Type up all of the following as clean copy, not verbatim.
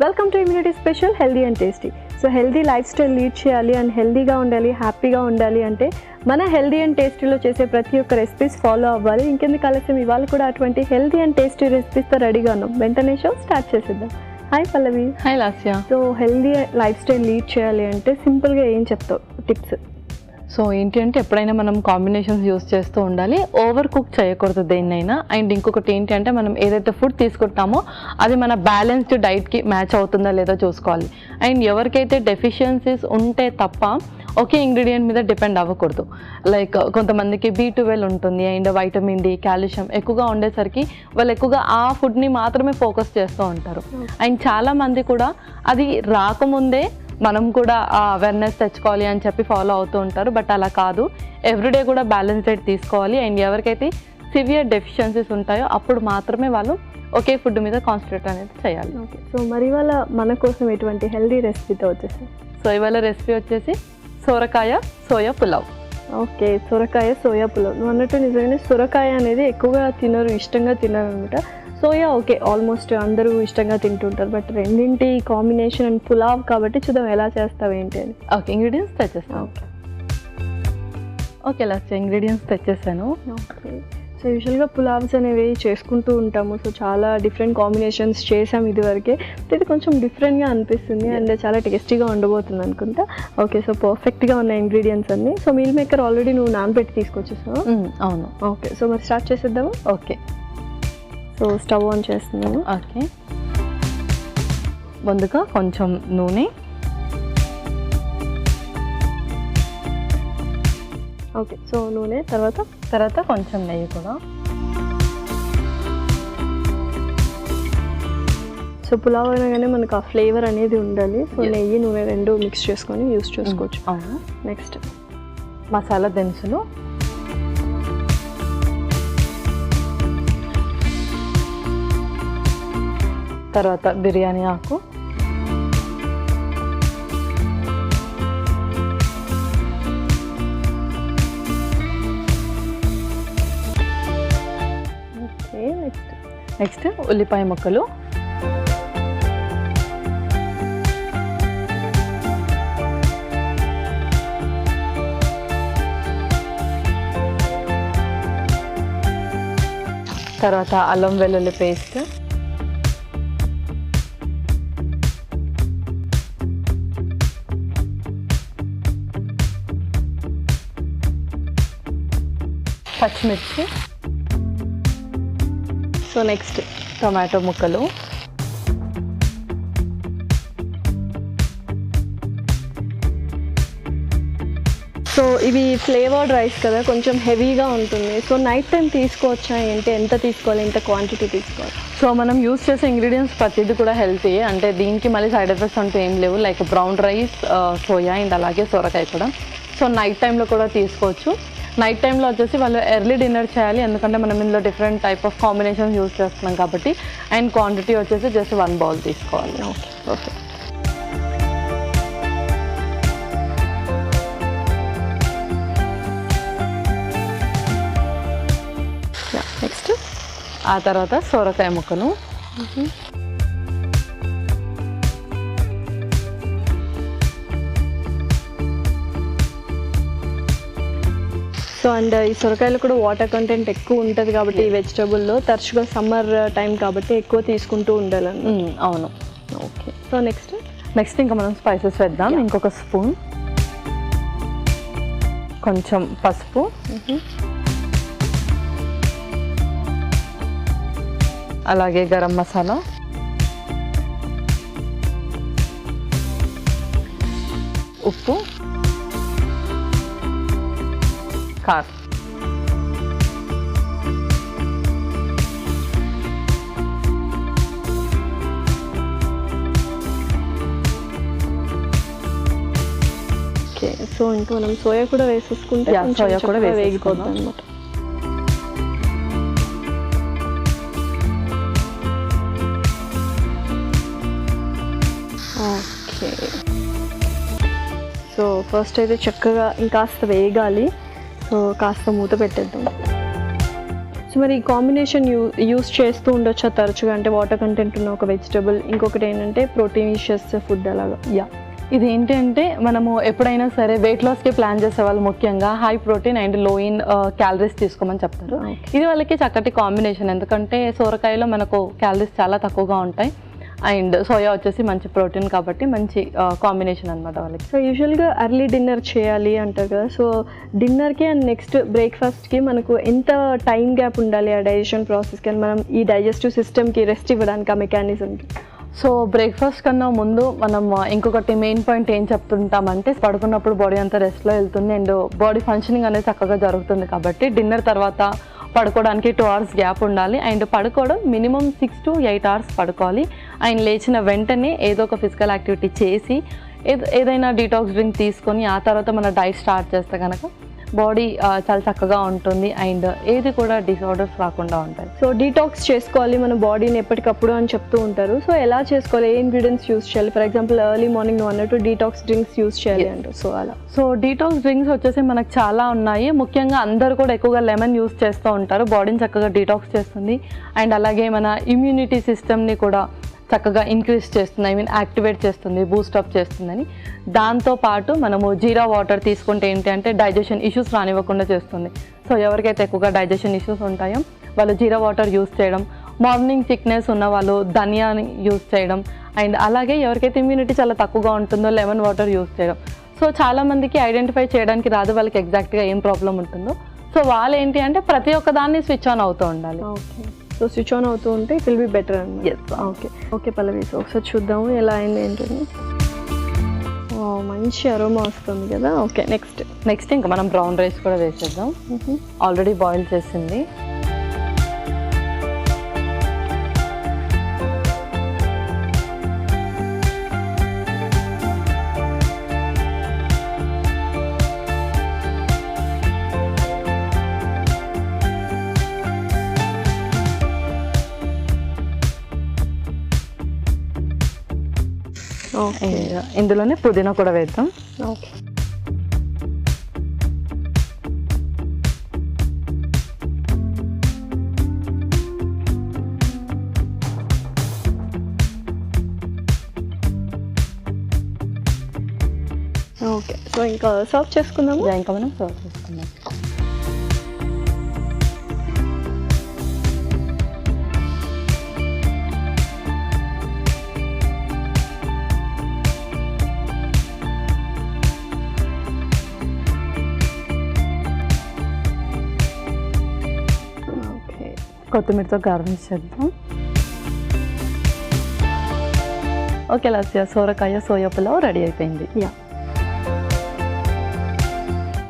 Welcome to immunity special healthy and tasty. So healthy lifestyle lead చేయాలి and హెల్దీగా ఉండాలి, హ్యాపీగా ఉండాలి అంటే మన హెల్దీ అండ్ టేస్టీలో చేసే ప్రతి ఒక్క రెసిపీస్ ఫాలో అవ్వాలి. ఇంకెందుకు ఆలస్యం, ఇవాళ కూడా అటువంటి హెల్దీ అండ్ టేస్టీ రెసిపీస్తో రెడీగా ఉన్నాం. వెంటనే షో స్టార్ట్ చేసేద్దాం. Hi Pallavi. Hi Lasya. So healthy lifestyle lead చేయాలి అంటే సింపుల్గా ఏం చెప్తావు టిప్స్? సో ఏంటి అంటే ఎప్పుడైనా మనం కాంబినేషన్స్ యూస్ చేస్తూ ఉండాలి, ఓవర్ కుక్ చేయకూడదు దేన్నైనా. అండ్ ఇంకొకటి ఏంటి అంటే మనం ఏదైతే ఫుడ్ తీసుకుంటామో అది మన బ్యాలెన్స్డ్ డైట్కి మ్యాచ్ అవుతుందా లేదో చూసుకోవాలి. అండ్ ఎవరికైతే డెఫిషియన్సీస్ ఉంటే తప్ప ఒకే ఇంగ్రీడియంట్ మీద డిపెండ్ అవ్వకూడదు. లైక్ కొంతమందికి B12 ఉంటుంది అండ్ వైటమిన్ D, కాల్షియం ఎక్కువగా ఉండేసరికి వాళ్ళు ఎక్కువగా ఆ ఫుడ్ని మాత్రమే ఫోకస్ చేస్తూ ఉంటారు. అండ్ చాలామంది కూడా అది రాకముందే మనం కూడా ఆ అవేర్నెస్ తెచ్చుకోవాలి అని చెప్పి ఫాలో అవుతూ ఉంటారు. బట్ అలా కాదు, ఎవ్రీడే కూడా బ్యాలెన్స్ డైట్ తీసుకోవాలి. అండ్ ఎవరికైతే సివియర్ డెఫిషియన్సీస్ ఉంటాయో అప్పుడు మాత్రమే వాళ్ళు ఒకే ఫుడ్ మీద కాన్సన్ట్రేట్ అనేది చేయాలి. ఓకే, సో మరి ఇవాళ మన కోసం ఎటువంటి హెల్దీ రెసిపీతో వచ్చేసి? సో ఇవాళ రెసిపీ వచ్చేసి సోరకాయ సోయా పులావ్. ఓకే, సొరకాయ సోయా పులావ్. నువ్వు అన్నట్టు నిజంగానే సొరకాయ అనేది ఎక్కువగా తినరు, ఇష్టంగా తినరు అనమాట. సోయా ఓకే, ఆల్మోస్ట్ అందరూ ఇష్టంగా తింటుంటారు. బట్ రెండింటి కాంబినేషన్ అండ్ పులావ్ కాబట్టి చూద్దాం ఎలా చేస్తావు ఏంటి అని. ఓకే, ఇంగ్రీడియంట్స్ తెచ్చేస్తాను. ఓకే లాస్ట్ ఇంగ్రీడియంట్స్ తెచ్చేసాను. ఓకే, సో యూజువల్గా పులావ్స్ అనేవి చేసుకుంటూ ఉంటాము. సో చాలా డిఫరెంట్ కాంబినేషన్స్ చేసాం ఇదివరకే. ఇది కొంచెం డిఫరెంట్గా అనిపిస్తుంది అండ్ చాలా టేస్టీగా ఉండబోతుంది అనుకుంటా. ఓకే, సో పర్ఫెక్ట్గా ఉన్న ఇంగ్రీడియంట్స్ అన్నీ. సో మీల్ మేకర్ ఆల్రెడీ నువ్వు నానబెట్టి తీసుకొచ్చేసావు? అవును. ఓకే, సో మరి స్టార్ట్ చేసేద్దాము. ఓకే, సో స్టవ్ ఆన్ చేస్తున్నాను. ఓకే, ముందుగా కొంచెం నూనె, ఓకే, సో నూనె తర్వాత కొంచెం నెయ్యి కూడా. సో పులావ్ అనగానే మనకు ఆ ఫ్లేవర్ అనేది ఉండాలి. సో నెయ్యి నూనె రెండు మిక్స్ చేసుకొని యూస్ చేసుకోవచ్చు. అవును. నెక్స్ట్ మసాలా దినుసులు, తర్వాత బిర్యానీ ఆకు, ఓకే, నెక్స్ట్ ఉల్లిపాయ ముక్కలు, తర్వాత అల్లం వెల్లుల్లి పేస్ట్, పచ్చిమిర్చి, సో నెక్స్ట్ టొమాటో ముక్కలు, సో ఇవి ఫ్లేవర్డ్ రైస్ కదా, కొంచెం హెవీగా ఉంటుంది. సో నైట్ టైం తీసుకోవచ్చా ఏంటి? ఎంత తీసుకోవాలి, ఎంత క్వాంటిటీ తీసుకోవాలి? సో మనం యూస్ చేసే ఇంగ్రీడియంట్స్ ప్రతిదీ కూడా హెల్తీ. అంటే దీనికి మళ్ళీ సైడ్ ఎఫెక్ట్స్ అంటూ ఏం లేవు. Like brown rice, soya and అలాగే సొరకాయ కూడా. సో నైట్ టైంలో కూడా తీసుకోవచ్చు. నైట్ టైంలో వచ్చేసి వాళ్ళు ఎర్లీ డిన్నర్ చేయాలి, ఎందుకంటే మనం ఇందులో different type of combinations use చేస్తున్నాం కాబట్టి. అండ్ క్వాంటిటీ వచ్చేసి జస్ట్ 1 బౌల్ తీసుకోవాలి. Okay, okay. నెక్స్ట్ ఆ తర్వాత సొరకాయ ముక్కలు, సో అండ్ ఈ సొరకాయలో కూడా వాటర్ కంటెంట్ ఎక్కువ ఉంటుంది కాబట్టి ఈ వెజిటబుల్లో తరచుగా సమ్మర్ టైం కాబట్టి ఎక్కువ తీసుకుంటూ ఉండాలని. అవును. ఓకే, సో నెక్స్ట్ ఇంకా మనం స్పైసెస్ వేద్దాం. ఇంకొక స్పూన్, కొంచెం పసుపు, అలాగే గరం మసాలా, ఉప్పు, కారం. ఓకే, సో ఇంకా మనం సోయా కూడా వేసేసుకుంటే సోయా కూడా వేగిపోతుంది అనమాట. ఓకే, సో ఫస్ట్ అయితే చక్కగా ఇంకాస్త వేగాలి. సో కాస్త మూత పెట్టేద్దాం. సో మరి ఈ కాంబినేషన్ యూస్ చేస్తూ ఉండొచ్చా తరచుగా, అంటే వాటర్ కంటెంట్ ఉన్న ఒక వెజిటబుల్, ఇంకొకటి ఏంటంటే ప్రోటీనిషియస్ ఫుడ్ అలాగా? యా, ఇది ఏంటి అంటే మనము ఎప్పుడైనా సరే వెయిట్ లాస్కి ప్లాన్ చేసే వాళ్ళు ముఖ్యంగా హై ప్రోటీన్ అండ్ లో ఇన్ క్యాలరీస్ తీసుకోమని చెప్తారు. ఇది వాళ్ళకి చక్కటి కాంబినేషన్, ఎందుకంటే సోరకాయలో మనకు క్యాలరీస్ చాలా తక్కువగా ఉంటాయి అండ్ సోయా వచ్చేసి మంచి ప్రోటీన్ కాబట్టి మంచి కాంబినేషన్ అనమాట వాళ్ళకి. సో యూజువల్గా ఎర్లీ డిన్నర్ చేయాలి అంటారు కదా, సో డిన్నర్కి అండ్ నెక్స్ట్ బ్రేక్ఫాస్ట్కి మనకు ఎంత టైం గ్యాప్ ఉండాలి ఆ డైజెషన్ ప్రాసెస్కి, అండ్ మనం ఈ డైజెస్టివ్ సిస్టమ్కి రెస్ట్ ఇవ్వడానికి ఆ మెకానిజంకి? సో బ్రేక్ఫాస్ట్ కన్నా ముందు మనం ఇంకొకటి మెయిన్ పాయింట్ ఏం చెప్తుంటామంటే, పడుకున్నప్పుడు బాడీ అంతా రెస్ట్లో వెళ్తుంది అండ్ బాడీ ఫంక్షనింగ్ అనేది చక్కగా జరుగుతుంది. కాబట్టి డిన్నర్ తర్వాత పడుకోవడానికి 2 hours గ్యాప్ ఉండాలి అండ్ పడుకోవడం మినిమం 6 to 8 hours పడుకోవాలి. అండ్ లేచిన వెంటనే ఏదో ఒక ఫిజికల్ యాక్టివిటీ చేసి ఏదైనా డీటాక్స్ డ్రింక్ తీసుకొని ఆ తర్వాత మన డైట్ స్టార్ట్ చేస్తే కనుక బాడీ చాలా చక్కగా ఉంటుంది అండ్ ఏది కూడా డిసార్డర్స్ రాకుండా ఉంటాయి. సో డీటాక్స్ చేసుకోవాలి మన బాడీని ఎప్పటికప్పుడు అని చెప్తూ ఉంటారు. సో ఎలా చేసుకోవాలి, ఏ ఇంగ్రీడియంట్స్ యూస్ చేయాలి? ఫర్ ఎగ్జాంపుల్ ఎర్లీ మార్నింగ్ నువ్వు అన్నట్టు డీటాక్స్ డ్రింక్స్ యూస్ చేయాలి అంటారు. సో అలా డీటాక్స్ డ్రింక్స్ వచ్చేసి మనకు చాలా ఉన్నాయి. ముఖ్యంగా అందరూ కూడా ఎక్కువగా లెమన్ యూస్ చేస్తూ ఉంటారు. బాడీని చక్కగా డీటాక్స్ చేస్తుంది అండ్ అలాగే మన ఇమ్యూనిటీ సిస్టమ్ని కూడా చక్కగా ఇంక్రీజ్ చేస్తుంది, యాక్టివేట్ చేస్తుంది, బూస్టప్ చేస్తుందని. దాంతోపాటు మనము జీరా వాటర్ తీసుకుంటే ఏంటి అంటే డైజెషన్ ఇష్యూస్ రానివ్వకుండా చేస్తుంది. సో ఎవరికైతే ఎక్కువగా డైజెషన్ ఇష్యూస్ ఉంటాయో వాళ్ళు జీరా వాటర్ యూస్ చేయడం, మార్నింగ్ సిక్నెస్ ఉన్న వాళ్ళు ధనియాని యూస్ చేయడం అండ్ అలాగే ఎవరికైతే ఇమ్యూనిటీ చాలా తక్కువగా ఉంటుందో లెమన్ వాటర్ యూస్ చేయడం. సో చాలామందికి ఐడెంటిఫై చేయడానికి రాదు వాళ్ళకి ఎగ్జాక్ట్గా ఏం ప్రాబ్లం ఉంటుందో. సో వాళ్ళు ఏంటి అంటే ప్రతి ఒక్క దాన్ని స్విచ్ ఆన్ అవుతూ ఉండాలి. ఓకే, సో స్విచ్ ఆన్ అవుతూ ఉంటే ఇట్ విల్ బి బెటర్ అండి. ఓకే ఓకే పల్లవి, సో ఒకసారి చూద్దాము ఎలా అయింది ఏంటని. మంచి అరోమా వస్తుంది కదా. ఓకే, నెక్స్ట్ ఇంకా మనం బ్రౌన్ రైస్ కూడా వేసేద్దాం. ఆల్రెడీ బాయిల్ చేసింది. ఇందులోనే పుదీనా కూడా వేద్దాం. ఓకే, ఓకే, సో ఇంకా సర్వ్ చేసుకుందాము. ఇంకా మనం సర్వ్ చేసుకుందాం. కొత్తిమీరతో గార్నిష్ చేద్దాం. ఓకే లాస్య, సోరకాయ సోయా పులావ్ రెడీ అయిపోయింది.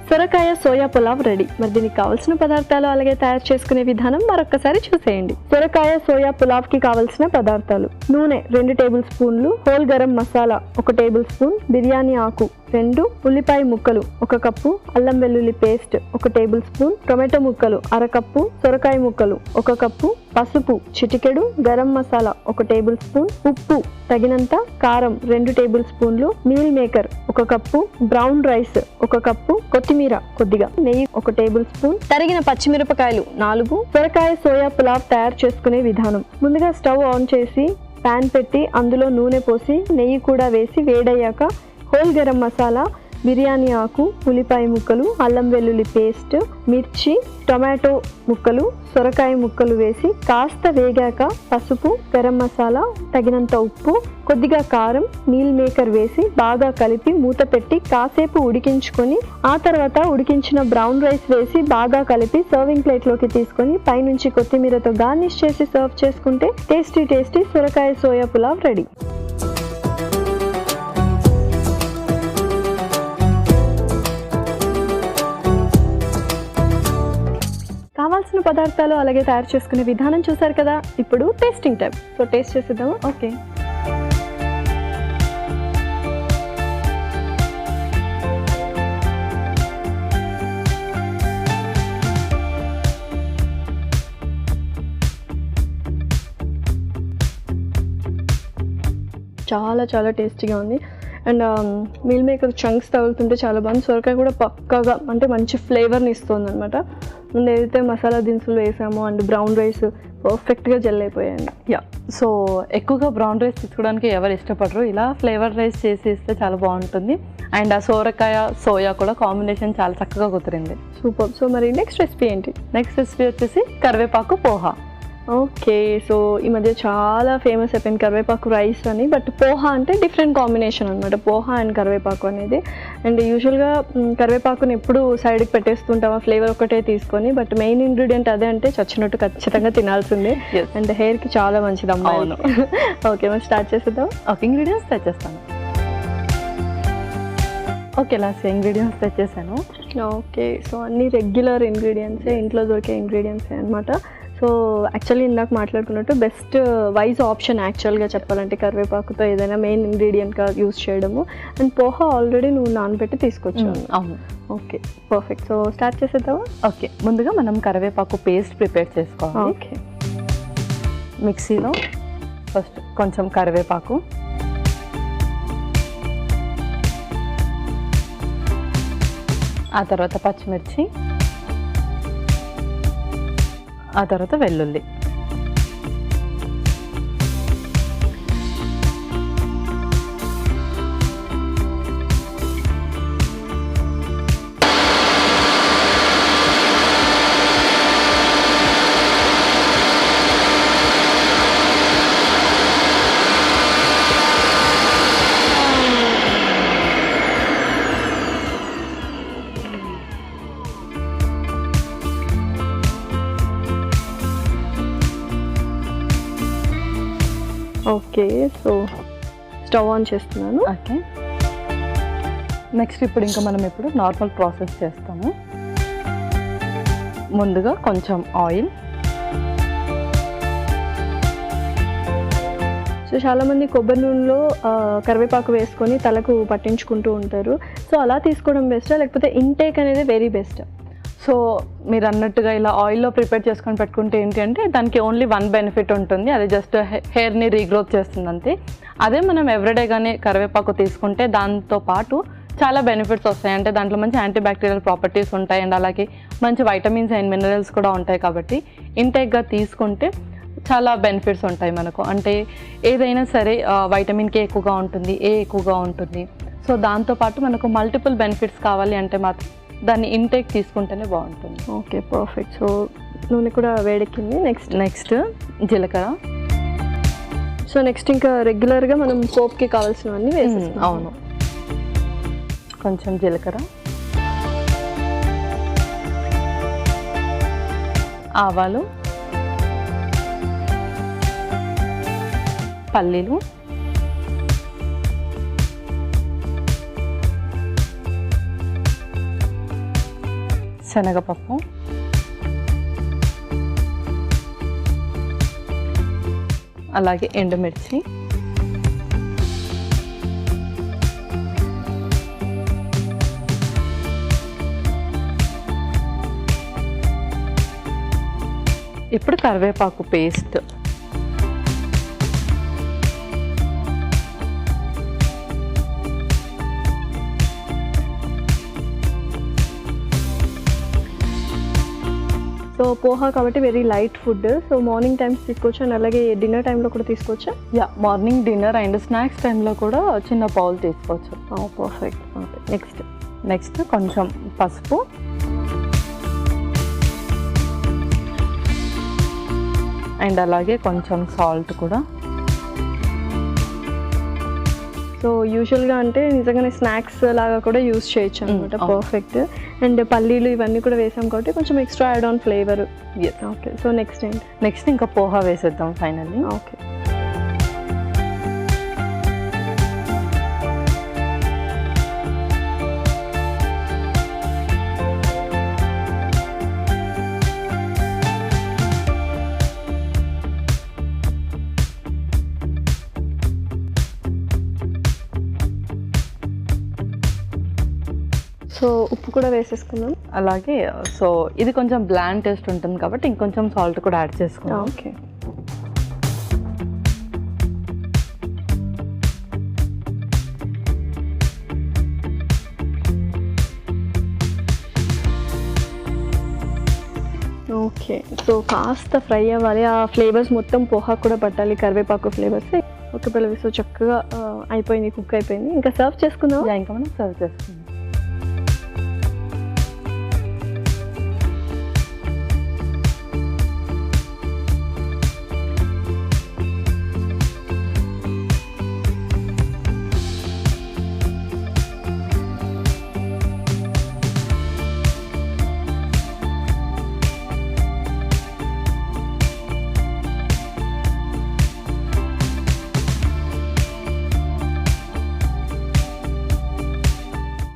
సొరకాయ సోయా పులావ్ రెడీ. మరి దీనికి కావాల్సిన పదార్థాలు అలాగే తయారు చేసుకునే విధానం మరొకసారి చూసేయండి. సొరకాయ సోయా పులావ్ కి కావాల్సిన పదార్థాలు: నూనె 2 టేబుల్ స్పూన్లు, whole garam masala 1 table spoon, biryani ఆకు 2, ఉల్లిపాయ ముక్కలు 1 కప్పు, అల్లం వెల్లుల్లి పేస్ట్ 1 టేబుల్ స్పూన్, టొమాటో ముక్కలు 1/2 కప్పు, సొరకాయ ముక్కలు 1 కప్పు, పసుపు చిటికెడు, గరం మసాలా 1 టేబుల్ స్పూన్, ఉప్పు తగినంత, కారం 2 టేబుల్ స్పూన్లు, meal maker 1 cup, brown rice 1 cup, కొత్తిమీర కొద్దిగా, నెయ్యి 1 టేబుల్ స్పూన్, తరిగిన పచ్చిమిరపకాయలు 4. సొరకాయ సోయా పులావ్ తయారు చేసుకునే విధానం: ముందుగా స్టవ్ ఆన్ చేసి పాన్ పెట్టి అందులో నూనె పోసి నెయ్యి కూడా వేసి వేడయ్యాక హోల్ గరం మసాలా, బిర్యానీ ఆకు, ఉల్లిపాయ ముక్కలు, అల్లం వెల్లుల్లి పేస్ట్, మిర్చి, టొమాటో ముక్కలు, సొరకాయ ముక్కలు వేసి కాస్త వేగాక పసుపు, గరం మసాలా, తగినంత ఉప్పు, కొద్దిగా కారం, మీల్ మేకర్ వేసి బాగా కలిపి మూత పెట్టి కాసేపు ఉడికించుకొని ఆ తర్వాత ఉడికించిన బ్రౌన్ రైస్ వేసి బాగా కలిపి సర్వింగ్ ప్లేట్లోకి తీసుకొని పైనుంచి కొత్తిమీరతో గార్నిష్ చేసి సర్వ్ చేసుకుంటే టేస్టీ సొరకాయ సోయా పులావ్ రెడీ. కావాల్సిన పదార్థాలు అలాగే తయారు చేసుకునే విధానం చూసారు కదా. ఇప్పుడు టేస్టింగ్ టైం. సో టేస్ట్ చేసేద్దాము. ఓకే, చాలా టేస్టీగా ఉంది. అండ్ మీల్ మేకర్ చంక్స్ తగులుతుంటే చాలా బాగుంది. సొరకాయ కూడా పక్కాగా అంటే మంచి ఫ్లేవర్ని ఇస్తుంది అనమాట. అండ్ ఏదైతే మసాలా దినుసులు వేసామో అండ్ బ్రౌన్ రైస్ పర్ఫెక్ట్గా జెల్ అయిపోయాయండి. యా, సో ఎక్కువగా బ్రౌన్ రైస్ తీసుకోవడానికి ఎవరు ఇష్టపడరు, ఇలా ఫ్లేవర్ రైస్ చేసి ఇస్తే చాలా బాగుంటుంది. అండ్ ఆ సోరకాయ సోయా కూడా కాంబినేషన్ చాలా చక్కగా కుదిరింది. సూపర్. సో మరి నెక్స్ట్ రెసిపీ ఏంటి? నెక్స్ట్ రెసిపీ వచ్చేసి కరివేపాకు పోహా. ఓకే, సో ఈ మధ్య చాలా ఫేమస్ అయిపోయింది కరివేపాకు రైస్ అని. బట్ పోహా అంటే డిఫరెంట్ కాంబినేషన్ అనమాట, పోహా అండ్ కరివేపాకు అనేది. అండ్ యూజువల్గా కరివేపాకుని ఎప్పుడు సైడ్కి పెట్టేస్తుంటాం ఆ ఫ్లేవర్ ఒకటే తీసుకొని, బట్ మెయిన్ ఇంగ్రీడియంట్ అదే అంటే చచ్చినట్టు ఖచ్చితంగా తినాల్సిందే. అండ్ హెయిర్కి చాలా మంచిది అమ్మాయిలు. ఓకే, మరి స్టార్ట్ చేసేద్దాం. ఓకే, ఇంగ్రీడియంట్స్ తెచ్చేస్తాను. ఓకే, లాస్ట్ ఇంగ్రీడియంట్స్ తెచ్చేసాను. ఓకే, సో అన్ని రెగ్యులర్ ఇంగ్రీడియంట్సే, ఇంట్లో దొరికే ఇంగ్రీడియంట్సే అనమాట. సో యాక్చువల్లీ ఇందాక మాట్లాడుకున్నట్టు బెస్ట్ వైజ్ ఆప్షన్ యాక్చువల్గా చెప్పాలంటే కరివేపాకుతో ఏదైనా మెయిన్ ఇంగ్రీడియంట్గా యూస్ చేయడము. అండ్ పోహా ఆల్రెడీ నువ్వు నానబెట్టి తీసుకొచ్చావు. అవును. Okay, perfect. సో స్టార్ట్ చేసేద్దామా? ఓకే, ముందుగా మనం కరివేపాకు పేస్ట్ ప్రిపేర్ చేసుకోవాలి. ఓకే, మిక్సీలో ఫస్ట్ కొంచెం కరివేపాకు, ఆ తర్వాత పచ్చిమిర్చి, ఆ తర్వాత వెల్లుల్లి, ఓకే. సో స్టవ్ ఆన్ చేస్తున్నాను. ఓకే, నెక్స్ట్ ఇప్పుడు నార్మల్ ప్రాసెస్ చేస్తాము. ముందుగా కొంచెం ఆయిల్. సో చాలామంది కొబ్బరి నూనెలో కరివేపాకు వేసుకొని తలకు పట్టించుకుంటూ ఉంటారు. సో అలా తీసుకోవడం బెస్టా లేకపోతే ఇంటేక్ అనేది వెరీ బెస్ట్? సో మీరు అన్నట్టుగా ఇలా ఆయిల్లో ప్రిపేర్ చేసుకొని పెట్టుకుంటే ఏంటి అంటే దానికి ఓన్లీ వన్ బెనిఫిట్ ఉంటుంది, అది జస్ట్ హెయిర్ని రీగ్రోత్ చేస్తుంది అంతే. అదే మనం ఎవ్రీడే కానీ కరివేపాకు తీసుకుంటే దాంతో పాటు చాలా బెనిఫిట్స్ వస్తాయి. అంటే దాంట్లో మంచి యాంటీబ్యాక్టీరియల్ ప్రాపర్టీస్ ఉంటాయి అండ్ అలాగే మంచి వైటమిన్స్ అండ్ మినరల్స్ కూడా ఉంటాయి. కాబట్టి ఇంటేక్గా తీసుకుంటే చాలా బెనిఫిట్స్ ఉంటాయి మనకు. అంటే ఏదైనా సరే వైటమిన్ కే ఎక్కువగా ఉంటుంది, ఏ ఎక్కువగా ఉంటుంది. సో దాంతోపాటు మనకు మల్టిపుల్ బెనిఫిట్స్ కావాలి అంటే మాత్రం దాన్ని ఇంటేక్ తీసుకుంటేనే బాగుంటుంది. Okay, perfect. సో నూనె కూడా వేడెక్కింది. నెక్స్ట్ జీలకర్ర. సో నెక్స్ట్ ఇంకా రెగ్యులర్గా మనం పోప్కి కావాల్సినవన్నీ వేసేస్తాం. అవును, కొంచెం జీలకర్ర, ఆవాలు, పల్లీలు, శనగపప్పు, అలాగే ఎండుమిర్చి, ఇప్పుడు కరివేపాకు పేస్ట్. సో పోహా కాబట్టి very light food. So morning times తీసుకోవచ్చు అండ్ అలాగే డిన్నర్ టైంలో కూడా తీసుకోవచ్చా? Yeah, morning, dinner and snacks టైంలో కూడా చిన్న బౌల్ తీసుకోవచ్చు. పర్ఫెక్ట్. ఓకే, నెక్స్ట్ కొంచెం పసుపు, అండ్ అలాగే కొంచెం సాల్ట్ కూడా. సో యూజువల్గా అంటే నిజంగానే స్నాక్స్ లాగా కూడా యూస్ చేయొచ్చు అనమాట. పర్ఫెక్ట్. అండ్ పల్లీలు ఇవన్నీ కూడా వేసాం కాబట్టి కొంచెం extra add on flavour. Okay, so next ఇంకా పోహా వేసేద్దాం ఫైనల్లీ. ఓకే, సో ఉప్పు కూడా వేసేసుకుందాం. అలాగే సో ఇది కొంచెం బ్లాండ్ టేస్ట్ ఉంటుంది కాబట్టి ఇంకొంచెం సాల్ట్ కూడా యాడ్ చేసుకుందాం. Okay, okay. సో కాస్త ఫ్రై అవ్వాలి, ఆ ఫ్లేవర్స్ మొత్తం పోహా కూడా పట్టాలి, కరివేపాకు ఫ్లేవర్స్. ఓకే పల్లవి, సో చక్కగా అయిపోయింది, కుక్ అయిపోయింది. ఇంకా సర్వ్ చేసుకుందాం. ఇంకా మనం సర్వ్ చేసుకుందాం.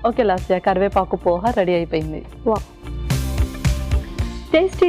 ఓకే లాస్య, కరివేపాకు పోహా రెడీ అయిపోయింది. వా,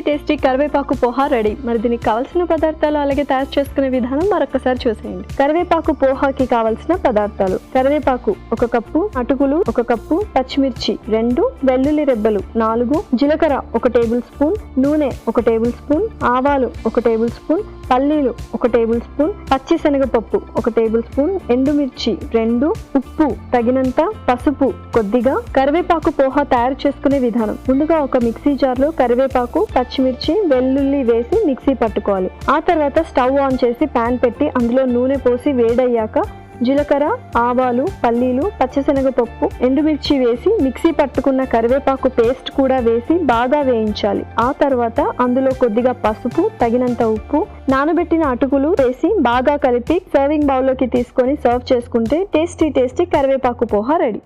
టేస్టీ కరివేపాకు పోహా రెడీ. మరి దీనికి కావాల్సిన పదార్థాలు అలాగే తయారు చేసుకునే విధానం మరొకసారి చూసేయండి. కరివేపాకు పోహాకి కావాల్సిన పదార్థాలు: కరివేపాకు 1 కప్పు, అటుకులు 1 కప్పు, పచ్చిమిర్చి 2, వెల్లుల్లి రెబ్బలు 4, జీలకర్ర 1 టేబుల్ స్పూన్, నూనె 1 టేబుల్ స్పూన్, ఆవాలు 1 టేబుల్ స్పూన్, పల్లీలు 1 టేబుల్ స్పూన్, పచ్చిశనగపప్పు 1 టేబుల్ స్పూన్, ఎండుమిర్చి 2, ఉప్పు తగినంత, పసుపు కొద్దిగా. కరివేపాకు పోహా తయారు చేసుకునే విధానం: ముందుగా ఒక మిక్సీ జార్లో కరివేపాకు, పచ్చిమిర్చి, వెల్లుల్లి వేసి మిక్సీ పట్టుకోవాలి. ఆ తర్వాత స్టవ్ ఆన్ చేసి ప్యాన్ పెట్టి అందులో నూనె పోసి వేడయ్యాక జీలకర్ర, ఆవాలు, పల్లీలు, పచ్చిశనగపప్పు, ఎండుమిర్చి వేసి మిక్సీ పట్టుకున్న కరివేపాకు పేస్ట్ కూడా వేసి బాగా వేయించాలి. ఆ తర్వాత అందులో కొద్దిగా పసుపు, తగినంత ఉప్పు, నానబెట్టిన అటుకులు వేసి బాగా కలిపి సర్వింగ్ బౌల్లోకి తీసుకొని సర్వ్ చేసుకుంటే టేస్టీ కరివేపాకు పోహా రెడీ.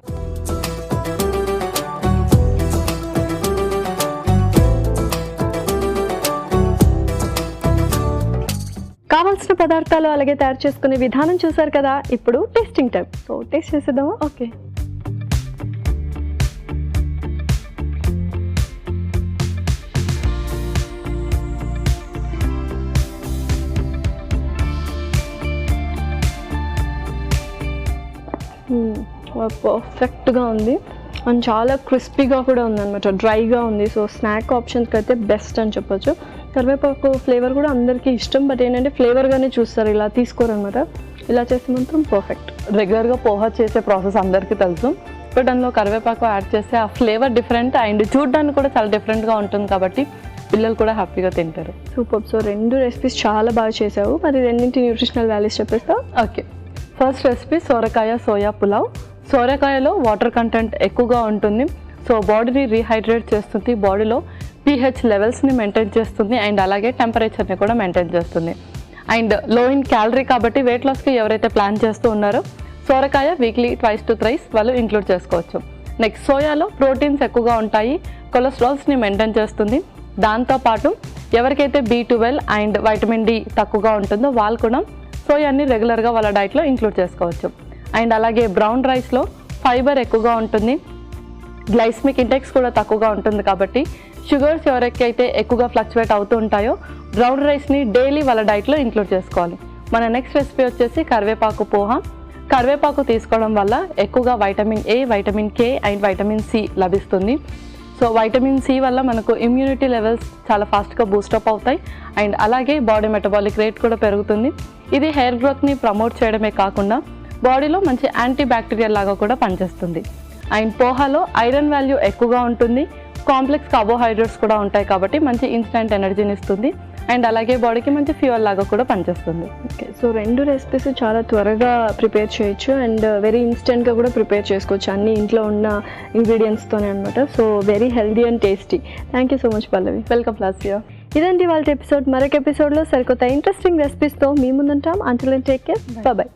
కావాల్సిన పదార్థాలు అలాగే తయారు చేసుకునే విధానం చూసారు కదా. ఇప్పుడు టేస్టింగ్ టైం. సో టేస్ట్ చేసేద్దామా? ఓకే. పర్ఫెక్ట్గా ఉంది అండ్ చాలా క్రిస్పీగా కూడా ఉందన్నమాట, డ్రైగా ఉంది. సో స్నాక్ ఆప్షన్స్కి అయితే బెస్ట్ అని చెప్పొచ్చు. కరివేపాకు ఫ్లేవర్ కూడా అందరికీ ఇష్టం, బట్ ఏంటంటే ఫ్లేవర్గానే చూస్తారు, ఇలా తీసుకోరనమాట. ఇలా చేస్తే మాత్రం పర్ఫెక్ట్. రెగ్యులర్గా పోహా చేసే ప్రాసెస్ అందరికీ తెలుసు, బట్ అందులో కరివేపాకు యాడ్ చేస్తే ఆ ఫ్లేవర్ డిఫరెంట్ అండ్ చూడడానికి కూడా చాలా డిఫరెంట్గా ఉంటుంది కాబట్టి పిల్లలు కూడా హ్యాపీగా తింటారు. సూపర్. సో 2 రెసిపీస్ చాలా బాగా చేసావు. మరి రెండింటి న్యూట్రిషనల్ వాల్యూస్ చెప్పేస్తా. ఓకే. ఫస్ట్ రెసిపీ సోరకాయ సోయా పులావ్. సోరకాయలో వాటర్ కంటెంట్ ఎక్కువగా ఉంటుంది, సో బాడీని రీహైడ్రేట్ చేస్తుంది, బాడీలో pH లెవెల్స్ని మెయింటైన్ చేస్తుంది అండ్ అలాగే టెంపరేచర్ని కూడా మెయింటైన్ చేస్తుంది. అండ్ లో ఇన్ క్యాలరీ కాబట్టి వెయిట్ లాస్కి ఎవరైతే ప్లాన్ చేస్తూ ఉన్నారో సోరకాయ వీక్లీ 2 to 3 వాళ్ళు ఇంక్లూడ్ చేసుకోవచ్చు. నెక్స్ట్ సోయాలో ప్రోటీన్స్ ఎక్కువగా ఉంటాయి, కొలెస్ట్రాల్స్ని మెయింటైన్ చేస్తుంది. దాంతోపాటు ఎవరికైతే B12 అండ్ వైటమిన్ డి తక్కువగా ఉంటుందో వాళ్ళు కూడా సోయాని రెగ్యులర్గా వాళ్ళ డైట్లో ఇంక్లూడ్ చేసుకోవచ్చు. అండ్ అలాగే బ్రౌన్ రైస్లో ఫైబర్ ఎక్కువగా ఉంటుంది, గ్లైసమిక్ ఇండెక్స్ కూడా తక్కువగా ఉంటుంది కాబట్టి షుగర్స్ ఎవరికైతే ఎక్కువగా ఫ్లక్చువేట్ అవుతూ ఉంటాయో బ్రౌన్ రైస్ని డైలీ వాళ్ళ డైట్లో ఇంక్లూడ్ చేసుకోవాలి. మన నెక్స్ట్ రెసిపీ వచ్చేసి కరివేపాకు పోహా. కరివేపాకు తీసుకోవడం వల్ల ఎక్కువగా vitamin A, vitamin K and vitamin C లభిస్తుంది. సో వైటమిన్ సి వల్ల మనకు ఇమ్యూనిటీ లెవెల్స్ చాలా ఫాస్ట్గా బూస్టప్ అవుతాయి అండ్ అలాగే బాడీ మెటబాలిక్ రేట్ కూడా పెరుగుతుంది. ఇది హెయిర్ గ్రోత్ని ప్రమోట్ చేయడమే కాకుండా బాడీలో మంచి యాంటీ బ్యాక్టీరియల్ లాగా కూడా పనిచేస్తుంది. అండ్ పోహాలో ఐరన్ వాల్యూ ఎక్కువగా ఉంటుంది, కాంప్లెక్స్ కార్బోహైడ్రేట్స్ కూడా ఉంటాయి కాబట్టి మంచి ఇన్స్టెంట్ ఎనర్జీని ఇస్తుంది అండ్ అలాగే బాడీకి మంచి ఫ్యూయల్ లాగా కూడా పనిచేస్తుంది. ఓకే. సో 2 రెసిపీస్ చాలా త్వరగా ప్రిపేర్ చేయొచ్చు అండ్ వెరీ ఇన్స్టెంట్గా కూడా ప్రిపేర్ చేసుకోవచ్చు, అన్ని ఇంట్లో ఉన్న ఇంగ్రీడియంట్స్తోనే అనమాట. So very healthy and tasty. Thank you so much Pallavi. Welcome Lasya. ఇదండి వాళ్ళ ఎపిసోడ్. మరొక ఎపిసోడ్లో సరికొత్త ఇంట్రెస్టింగ్ రెసిపీస్తో మీ ముందుంటాం. Until then take care. By.